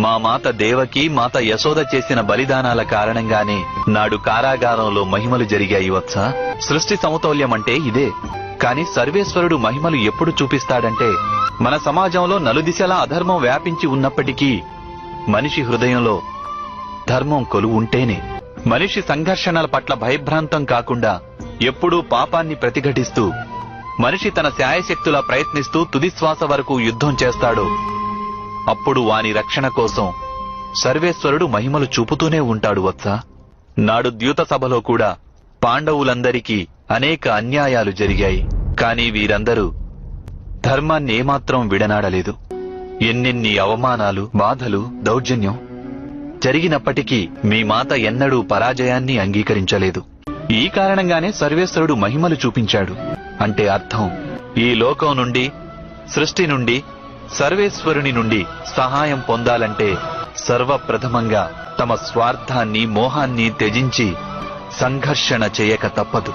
మా మాత దేవకి, మాత యశోద చేసిన బలిదానాల కారణంగానే నాడు కారాగారంలో మహిమలు జరిగాయి వత్స. సృష్టి సమతౌల్యం అంటే ఇదే. కాని సర్వేశ్వరుడు మహిమలు ఎప్పుడు చూపిస్తాడంటే, మన సమాజంలో నలుదిశలా అధర్మం వ్యాపించి ఉన్నప్పటికీ మనిషి హృదయంలో ధర్మం కొలువుంటేనే. మనిషి సంఘర్షణల పట్ల భయభ్రాంతం కాకుండా ఎప్పుడూ పాపాన్ని ప్రతిఘటిస్తూ, మనిషి తన శాయశక్తులా ప్రయత్నిస్తూ తుదిశ్వాస వరకు యుద్ధం చేస్తాడో అప్పుడు వాని రక్షణ కోసం సర్వేశ్వరుడు మహిమలు చూపుతూనే ఉంటాడు వత్స. నాడు ద్యూత సభలో కూడా పాండవులందరికీ అనేక అన్యాయాలు జరిగాయి. కాని వీరందరూ ధర్మాన్ని ఏమాత్రం విడనాడలేదు. ఎన్నెన్ని అవమానాలు, బాధలు, దౌర్జన్యం జరిగినప్పటికీ మీ మాత ఎన్నడూ పరాజయాన్ని అంగీకరించలేదు. ఈ కారణంగానే సర్వేశ్వరుడు మహిమలు చూపించాడు. అంటే అర్థం, ఈ లోకం నుండి, సృష్టి నుండి, సర్వేశ్వరుని నుండి సహాయం పొందాలంటే సర్వప్రథమంగా తమ స్వార్థాన్ని, మోహాన్ని త్యజించి సంఘర్షణ చేయక తప్పదు.